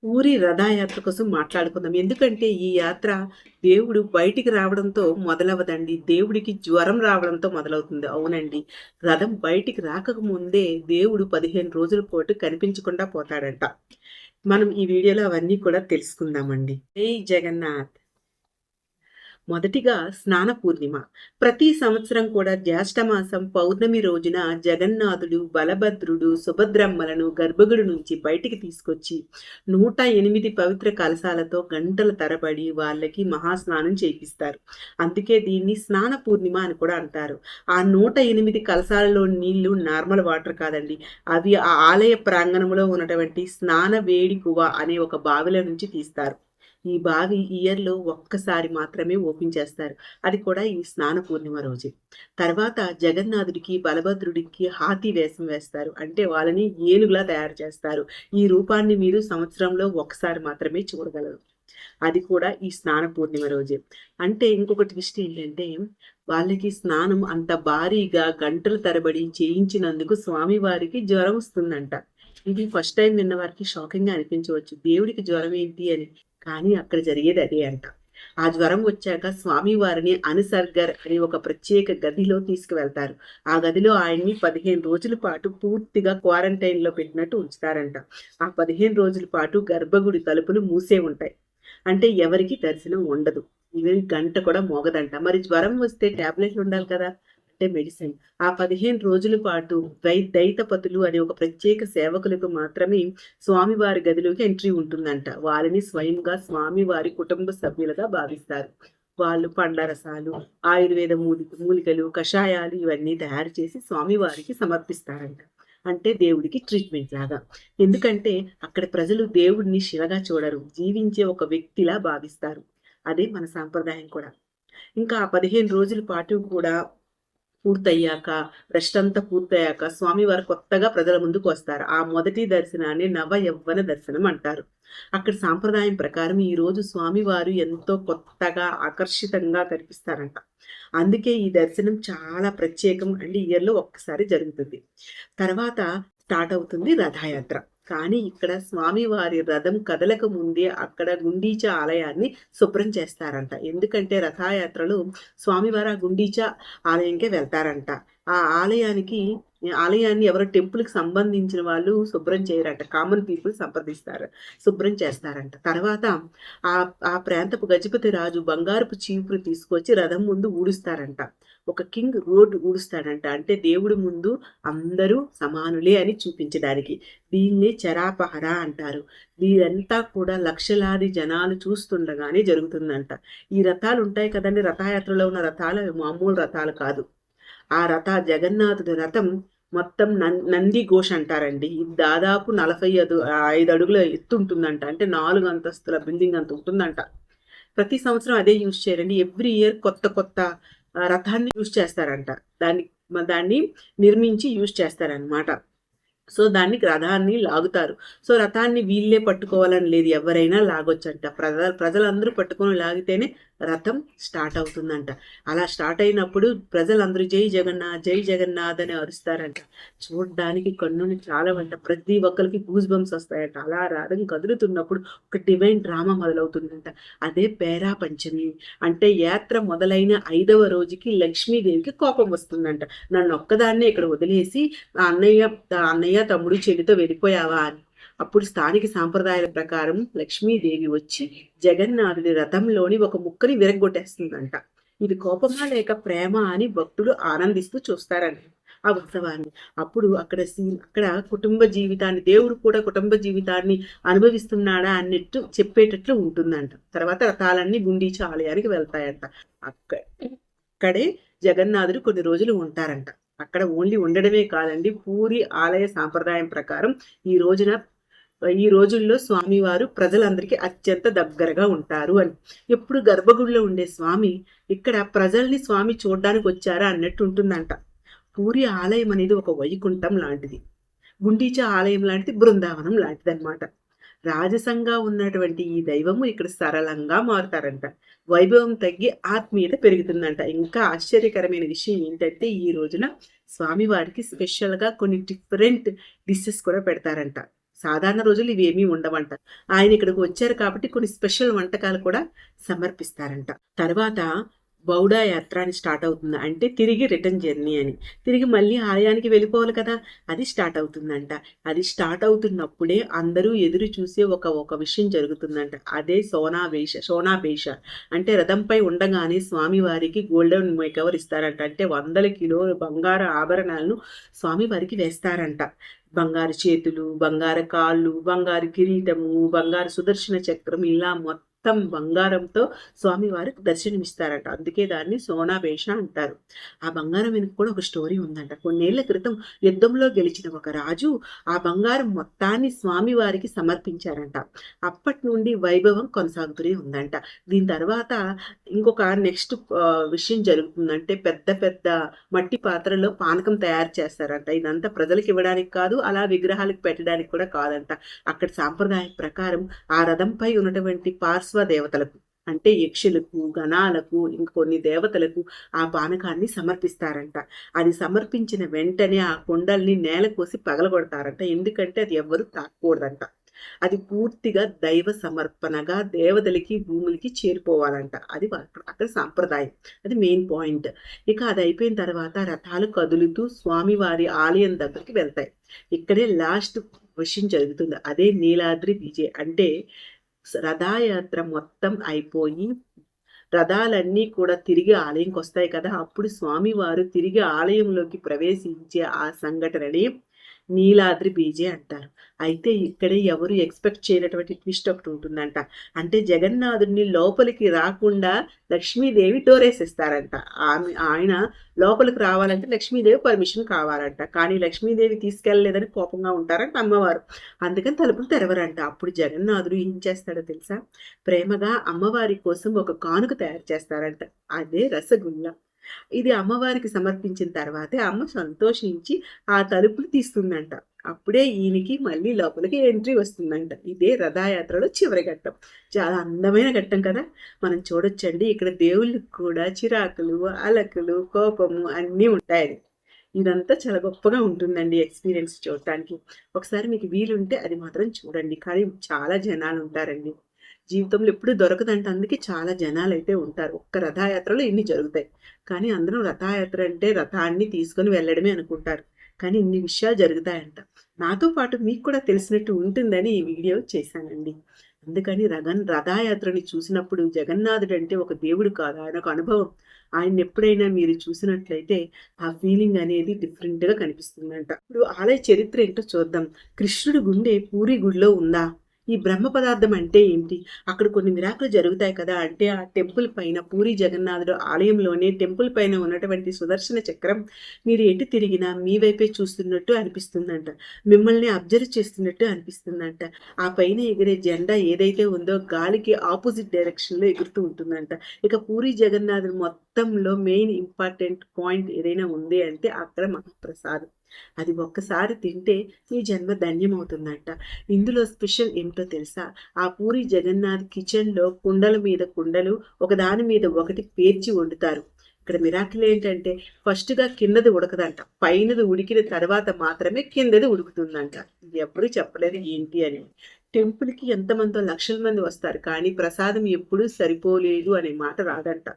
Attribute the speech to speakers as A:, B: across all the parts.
A: ఊరి రథయాత్ర కోసం మాట్లాడుకుందాం. ఎందుకంటే ఈ యాత్ర దేవుడు బయటికి రావడంతో మొదలవ్వదండి. దేవుడికి జ్వరం రావడంతో మొదలవుతుంది. అవునండి. రథం బయటికి రాకముందే దేవుడు 15 రోజుల పాటు కనిపించకుండా పోతాడంట. మనం ఈ వీడియోలో అవన్నీ కూడా తెలుసుకుందామండి. జై జగన్నాథ్. మొదటిగా స్నాన పూర్ణిమ. ప్రతి సంవత్సరం కూడా జ్యేష్ఠమాసం పౌర్ణమి రోజున జగన్నాథుడు, బలభద్రుడు, సుభద్రమ్మలను గర్భగుడి నుంచి బయటికి తీసుకొచ్చి 108 పవిత్ర కలశాలతో గంటల తరబడి వాళ్ళకి మహాస్నానం చేయిస్తారు. అందుకే దీన్ని స్నాన పూర్ణిమ అని కూడా అంటారు. ఆ 108 కలశాలలో నీళ్లు నార్మల్ వాటర్ కాదండి. అవి ఆ ఆలయ ప్రాంగణంలో ఉన్నటువంటి స్నాన వేడికువ అనే ఒక బావిల నుంచి తీస్తారు. ఈ బావి ఇయర్‌లో ఒక్కసారి మాత్రమే ఓపెన్ చేస్తారు. అది కూడా ఈ స్నాన పూర్ణిమ రోజే. తర్వాత జగన్నాథుడికి, బలభద్రుడికి హాతీ వేషం వేస్తారు. అంటే వాళ్ళని ఏనుగులా తయారు చేస్తారు. ఈ రూపాన్ని మీరు సంవత్సరంలో ఒక్కసారి మాత్రమే చూడగలరు. అది కూడా ఈ స్నాన పూర్ణిమ రోజే. అంటే ఇంకొక ట్విస్ట్ ఏంటంటే, వాళ్ళకి స్నానం అంత భారీగా గంటల తరబడి చేయించినందుకు స్వామివారికి జ్వరం వస్తుందంట. ఇది ఫస్ట్ టైమ్ విన్న వారికి షాకింగ్‌గా అనిపించవచ్చు. దేవుడికి జ్వరం ఏంటి అని. కానీ అక్కడ జరిగేది అదే అంట. ఆ జ్వరం వచ్చాక స్వామివారిని అనుసర్గర్ అనే ఒక ప్రత్యేక గదిలో తీసుకువెళ్తారు. ఆ గదిలో ఆయన్ని 15 రోజుల పాటు పూర్తిగా క్వారంటైన్‌లో పెట్టినట్టు ఉంచుతారంట. ఆ 15 రోజుల పాటు గర్భగుడి తలుపులు మూసే ఉంటాయి. అంటే ఎవరికీ దర్శనం ఉండదు. ఈవెన్ గంట కూడా మోగదంట. మరి జ్వరం వస్తే టాబ్లెట్లు ఉండాలి కదా! అంటే మెడిసిన్. ఆ 15 రోజుల పాటు దైతపతులు అనే ఒక ప్రత్యేక సేవకులకు మాత్రమే స్వామివారి గదిలోకి ఎంట్రీ ఉంటుందంట. వారిని స్వయంగా స్వామివారి కుటుంబ సభ్యులుగా భావిస్తారు. వాళ్ళు పండ్ల రసాలు, ఆయుర్వేద మూలికలు, కషాయాలు ఇవన్నీ తయారు చేసి స్వామివారికి సమర్పిస్తారంట. అంటే దేవుడికి ట్రీట్మెంట్ లాగా. ఎందుకంటే అక్కడ ప్రజలు దేవుడిని శిలగా చూడరు. జీవించే ఒక వ్యక్తిలా భావిస్తారు. అదే మన సాంప్రదాయం కూడా. ఇంకా ఆ 15 రోజుల పాటు కూడా పూర్తయ్యాక, రెస్ట్ అంతా పూర్తయ్యాక స్వామివారు కొత్తగా ప్రజల ముందుకు వస్తారు. ఆ మొదటి దర్శనాన్ని నవ యవ్వన దర్శనం అంటారు. అక్కడ సాంప్రదాయం ప్రకారం ఈరోజు స్వామివారు ఎంతో కొత్తగా, ఆకర్షితంగా కనిపిస్తారంట. అందుకే ఈ దర్శనం చాలా ప్రత్యేకం అండి. ఇయర్‌లో ఒక్కసారి జరుగుతుంది. తర్వాత స్టార్ట్ అవుతుంది రథయాత్ర. కానీ ఇక్కడ స్వామివారి రథం కదలక ముందే అక్కడ గుండీచా ఆలయాన్ని శుభ్రం చేస్తారంట. ఎందుకంటే రథయాత్రలో స్వామివారు ఆ గుండీచా ఆలయంకే వెళ్తారంట. ఆ ఆలయాన్ని ఎవరో టెంపుల్‌కి సంబంధించిన వాళ్ళు శుభ్రం చేయరంట. Common people సంప్రదిస్తారు. శుభ్రం చేస్తారంట. తర్వాత ఆ ప్రాంతపు గజపతి రాజు బంగారపు చీపురు తీసుకొచ్చి రథం ముందు ఊడుస్తారంట. ఒక కింగ్ రోడ్ ఊడుస్తాడంట. అంటే దేవుడి ముందు అందరూ సమానులే అని చూపించడానికి. దీన్నే చరాపహర అంటారు. ఇదంతా కూడా లక్షలాది జనాలు చూస్తుండగానే జరుగుతుందంట. ఈ రథాలు ఉంటాయి కదండీ! రథయాత్రలో ఉన్న రథాలు అవి మామూలు రథాలు కాదు. ఆ జగన్నాథుడి రథం మొత్తం నంది ఘోష్ అంటారండి. ఇది దాదాపు 45 అడుగుల ఎత్తు ఉంటుందంట. అంటే 4 అంతస్తుల బిల్డింగ్ అంత ఉంటుందంట. ప్రతి సంవత్సరం అదే యూజ్ చేయరండి. ఎవ్రీ ఇయర్ కొత్త కొత్త రథాన్ని యూజ్ చేస్తారంట. దాన్ని దాన్ని నిర్మించి యూజ్ చేస్తారనమాట. సో దాన్ని రథాన్ని లాగుతారు. సో రథాన్ని వీళ్ళే పట్టుకోవాలని లేదు. ఎవరైనా లాగొచ్చంట. ప్రజలందరూ పట్టుకొని లాగితేనే రథం స్టార్ట్ అవుతుందంట. అలా స్టార్ట్ అయినప్పుడు ప్రజలందరూ జై జగన్నాథ్, జై జగన్నాథ్ అని అరుస్తారంట. చూడడానికి కన్నుని చాలవంట. ప్రతి ఒక్కరికి గూస్ బంప్స్ వస్తాయంట. అలా రథం కదులుతున్నప్పుడు ఒక డివైన్ డ్రామా మొదలవుతుందంట. అదే పేరా పంచమి. అంటే యాత్ర మొదలైన 5వ రోజుకి లక్ష్మీదేవికి కోపం వస్తుందంట. నన్ను ఒక్కదాన్నే ఇక్కడ వదిలేసి అన్నయ్య తమ్ముడు చెల్లితో వెళ్ళిపోయావా అని. అప్పుడు స్థానిక సాంప్రదాయాల ప్రకారం లక్ష్మీదేవి వచ్చి జగన్నాథుడి రథంలోని ఒక ముక్కని విరగ్గొట్టేస్తుందంట. ఇది కోపమా లేక ప్రేమ అని భక్తులు ఆనందిస్తూ చూస్తారంట ఆ ఉత్సవాన్ని. అప్పుడు అక్కడ కుటుంబ జీవితాన్ని, దేవుడు కూడా కుటుంబ జీవితాన్ని అనుభవిస్తున్నాడా అన్నట్టు చెప్పేటట్లు ఉంటుందంట. తర్వాత రథాలన్నీ గుండీచా ఆలయానికి వెళ్తాయంట. అక్కడే జగన్నాథుడు కొన్ని రోజులు ఉంటారంట. అక్కడ ఓన్లీ ఉండడమే కాదండి, పూరి ఆలయ సాంప్రదాయం ప్రకారం ఈ రోజుల్లో స్వామివారు ప్రజలందరికీ అత్యంత దగ్గరగా ఉంటారు అని. ఎప్పుడు గర్భగుడిలో ఉండే స్వామి ఇక్కడ ప్రజల్ని స్వామి చూడడానికి వచ్చారా అన్నట్టు ఉంటుందంట. పూరి ఆలయం అనేది ఒక వైకుంఠం లాంటిది. గుండీచా ఆలయం లాంటిది, బృందావనం లాంటిది అనమాట. రాజసంగా ఉన్నటువంటి ఈ దైవము ఇక్కడ సరళంగా మారుతారంట. వైభవం తగ్గి ఆత్మీయత పెరుగుతుందంట. ఇంకా ఆశ్చర్యకరమైన విషయం ఏంటంటే ఈ రోజున స్వామివారికి స్పెషల్గా కొన్ని డిఫరెంట్ డిషెస్ కూడా పెడతారంట. సాధారణ రోజులు ఇవేమీ ఉండవంట. ఆయన ఇక్కడికి వచ్చారు కాబట్టి కొన్ని స్పెషల్ వంటకాలు కూడా సమర్పిస్తారంట. తర్వాత బౌడా యాత్ర అని స్టార్ట్ అవుతుంది. అంటే తిరిగి రిటర్న్ జర్నీ అని. తిరిగి మళ్ళీ ఆలయానికి వెళ్ళిపోవాలి కదా! అది స్టార్ట్ అవుతుందంట. అది స్టార్ట్ అవుతున్నప్పుడే అందరూ ఎదురు చూసే ఒక విషయం జరుగుతుందంట. అదే సోనాబేష. అంటే రథంపై ఉండగానే స్వామివారికి గోల్డెన్ మేకవర్ ఇస్తారంట. అంటే 100 కిలోల బంగారు ఆభరణాలను స్వామివారికి వేస్తారంట. బంగారు చేతులు, బంగారు కాళ్ళు, బంగారు కిరీటము, బంగారు సుదర్శన చక్రం ఇలా మొత్తం బంగారంతో స్వామివారికి దర్శనమిస్తారట. అందుకే దాన్ని సోనాబేష అంటారు. ఆ బంగారం వెనుక కూడా ఒక స్టోరీ ఉందంట. కొన్నేళ్ల క్రితం యుద్ధంలో గెలిచిన ఒక రాజు ఆ బంగారం మొత్తాన్ని స్వామివారికి సమర్పించారంట. అప్పటి నుండి వైభవం కొనసాగుతూనే ఉందంట. దీని తర్వాత ఇంకొక నెక్స్ట్ విషయం జరుగుతుందంటే పెద్ద పెద్ద మట్టి పాత్రలో పానకం తయారు చేస్తారంట. ఇదంతా ప్రజలకు ఇవ్వడానికి కాదు, అలా విగ్రహాలకు పెట్టడానికి కూడా కాదంట. అక్కడ సాంప్రదాయం ప్రకారం ఆ రథంపై ఉన్నటువంటి పార్శ్వ దేవతలకు అంటే యక్షులకు, గణాలకు, ఇంకొన్ని దేవతలకు ఆ పానకాన్ని సమర్పిస్తారంట. అది సమర్పించిన వెంటనే ఆ కుండల్ని నేల కోసి పగలగొడతారంట. ఎందుకంటే అది ఎవ్వరూ తాకూడదంట. అది పూర్తిగా దైవ సమర్పణగా దేవతలకి భూములకి చేరిపోవాలంట. అది అక్కడ సాంప్రదాయం. అది మెయిన్ పాయింట్. ఇక అది అయిపోయిన తర్వాత రథాలు కదులుతూ స్వామివారి ఆలయం దగ్గరికి వెళ్తాయి. ఇక్కడే లాస్ట్ విషయం జరుగుతుంది. అదే నీలాద్రి విజయ్. అంటే రథయాత్ర మొత్తం అయిపోయి రథాలన్నీ కూడా తిరిగి ఆలయంకి వస్తాయి కదా! అప్పుడు స్వామివారు తిరిగి ఆలయంలోకి ప్రవేశించే ఆ సంఘటనని నీలాద్రి బీజే అంటారు. అయితే ఇక్కడే ఎవరు ఎక్స్పెక్ట్ చేయనటువంటి ట్విస్ట్ ఒకటి ఉంటుందంట. అంటే జగన్నాథుడిని లోపలికి రాకుండా లక్ష్మీదేవి డోరేసిస్తారంట. ఆయన లోపలికి రావాలంటే లక్ష్మీదేవి పర్మిషన్ కావాలంట. కానీ లక్ష్మీదేవి తీసుకెళ్ళలేదని కోపంగా ఉంటారంట అమ్మవారు. అందుకని తలుపులు తెరవరంట. అప్పుడు జగన్నాథుడు ఏం చేస్తాడో తెలుసా? ప్రేమగా అమ్మవారి కోసం ఒక కానుక తయారు చేస్తారంట. అదే రసగుల్లా. ఇది అమ్మవారికి సమర్పించిన తర్వాతే అమ్మ సంతోషించి ఆ తలుపులు తీస్తుందంట. అప్పుడే ఈయనకి మళ్ళీ లోపలికి ఎంట్రీ వస్తుందంట. ఇదే రథయాత్రలో చివరి ఘట్టం. చాలా అందమైన ఘట్టం కదా! మనం చూడొచ్చండి. ఇక్కడ దేవుళ్ళకి కూడా చిరాకులు, అలకలు, కోపము అన్నీ ఉంటాయి. ఇదంతా చాలా గొప్పగా ఉంటుందండి ఎక్స్పీరియన్స్ చూడటానికి. ఒకసారి మీకు వీలుంటే అది మాత్రం చూడండి. కానీ చాలా జనాలు ఉంటారండి. జీవితంలో ఎప్పుడు దొరకదంట. అందుకే చాలా జనాలైతే ఉంటారు. ఒక్క రథయాత్రలో ఇన్ని జరుగుతాయి. కానీ అందరూ రథయాత్ర అంటే రథాన్ని తీసుకొని వెళ్ళడమే అనుకుంటారు. కానీ ఇన్ని విషయాలు జరుగుతాయంట. నాతో పాటు మీకు కూడా తెలిసినట్టు ఉంటుందని ఈ వీడియో చేశానండి. అందుకని రథయాత్రని చూసినప్పుడు జగన్నాథుడు అంటే ఒక దేవుడు కాదు, ఆయన ఒక అనుభవం. ఆయన ఎప్పుడైనా మీరు చూసినట్లయితే ఆ ఫీలింగ్ అనేది డిఫరెంట్గా కనిపిస్తుందంట. ఇప్పుడు ఆలయ చరిత్ర ఏంటో చూద్దాం. కృష్ణుడి గుండె పూరి గుడిలో ఉందా? ఈ బ్రహ్మ పదార్థం అంటే ఏంటి? అక్కడ కొన్ని మిరాకులు జరుగుతాయి కదా! అంటే ఆ టెంపుల్ పైన పూరి జగన్నాథుడు ఆలయంలోనే టెంపుల్ పైన ఉన్నటువంటి సుదర్శన చక్రం మీరు ఎటు తిరిగినా మీ వైపే చూస్తున్నట్టు అనిపిస్తుందంట. మిమ్మల్ని అబ్జర్వ్ చేస్తున్నట్టు అనిపిస్తుందంట. ఆ పైన ఎగిరే జెండా ఏదైతే ఉందో గాలికి ఆపోజిట్ డైరెక్షన్లో ఎగురుతూ ఉంటుందంట. ఇక పూరి జగన్నాథుడు మొత్తంలో మెయిన్ ఇంపార్టెంట్ పాయింట్ ఏదైనా ఉంది అంటే అక్కడ మహాప్రసాదం. అది ఒక్కసారి తింటే మీ జన్మ ధన్యమవుతుందంట. ఇందులో స్పెషల్ ఏమిటో తెలుసా? ఆ పూరి జగన్నాథ్ కిచెన్లో కుండల మీద కుండలు ఒకదాని మీద ఒకటి పేర్చి వండుతారు. ఇక్కడ మిరాకిల్ ఏంటంటే ఫస్ట్గా కిందది ఉడకదంట. పైనది ఉడికిన తర్వాత మాత్రమే కిందది ఉడుకుతుందంట. ఎప్పుడు చెప్పలేదు ఏంటి అని. టెంపుల్కి ఎంతమందో లక్షల మంది వస్తారు, కానీ ప్రసాదం ఎప్పుడూ సరిపోలేదు అనే మాట రాదంట.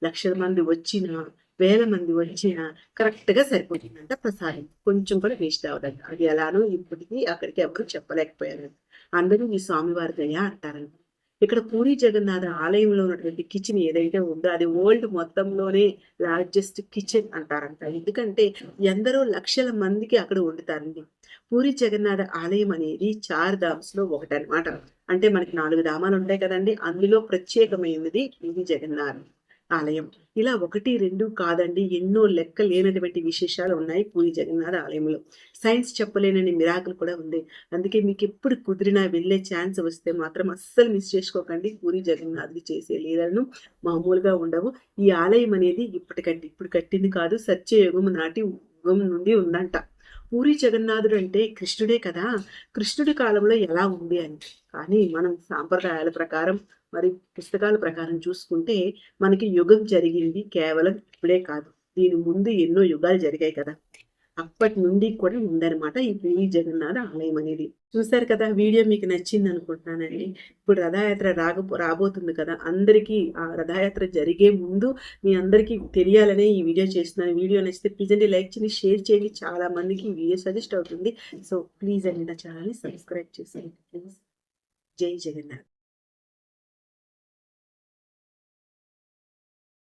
A: లక్షల మంది వచ్చినా, వేల మంది వచ్చినా కరెక్ట్గా సరిపోతుందంట ప్రసాదం. కొంచెం కూడా వేస్ట్ అవ్వదంట. అది ఎలానో ఇప్పటికీ అక్కడికి ఎవరు చెప్పలేకపోయారంట. అందరూ ఈ స్వామివారి దయ అంటారంట. ఇక్కడ పూరి జగన్నాథ ఆలయంలో ఉన్నటువంటి కిచెన్ ఏదైతే ఉందో అది వరల్డ్ మొత్తంలోనే లార్జెస్ట్ కిచెన్ అంటారంట. ఎందుకంటే ఎందరో లక్షల మందికి అక్కడ వండుతారండి. పూరి జగన్నాథ ఆలయం అనేది 4 ధామ్స్లో ఒకటనమాట. అంటే మనకి 4 ధామాలు ఉంటాయి కదండి. అందులో ప్రత్యేకమైనది పూరి జగన్నాథ్ ఆలయం. ఇలా 1, 2 కాదండి, ఎన్నో లెక్క లేనటువంటి విశేషాలు ఉన్నాయి పూరి జగన్నాథ ఆలయంలో. సైన్స్ చెప్పలేనని మిరాకిల్ కూడా ఉంది. అందుకే మీకు ఎప్పుడు కుదిరినా వెళ్ళే ఛాన్స్ వస్తే మాత్రం అస్సలు మిస్ చేసుకోకండి. పూరి జగన్నాథుడు చేసే లీలలను మామూలుగా ఉండవు. ఈ ఆలయం అనేది ఇప్పటికంటే ఇప్పుడు కట్టింది కాదు, సత్యయుగం నాటి యుగం నుండి ఉందంట. పూరి జగన్నాథుడు అంటే కృష్ణుడే కదా! కృష్ణుడి కాలంలో ఎలా ఉంది అని. కానీ మనం సాంప్రదాయాల ప్రకారం మరి పుస్తకాల ప్రకారం చూసుకుంటే మనకి యుగం జరిగింది కేవలం ఇప్పుడే కాదు, దీని ముందు ఎన్నో యుగాలు జరిగాయి కదా. అప్పటి నుండి కూడా ఉందన్నమాట ఈ పూరి జగన్నాథ ఆలయం అనేది. చూసారు కదా! వీడియో మీకు నచ్చింది అనుకుంటున్నానండి. ఇప్పుడు రథయాత్ర రాబోతుంది కదా! అందరికీ ఆ రథయాత్ర జరిగే ముందు మీ అందరికీ తెలియాలనే ఈ వీడియో చేస్తున్నాను. వీడియో నచ్చితే ప్లీజ్ అండి లైక్ చేయండి, షేర్ చేయండి. చాలా మందికి ఈ వీడియో సజెస్ట్ అవుతుంది. సో ప్లీజ్ అండి నా ఛానల్‌ని సబ్స్క్రైబ్ చేసేయండి ప్లీజ్. జై జగన్నాథ్.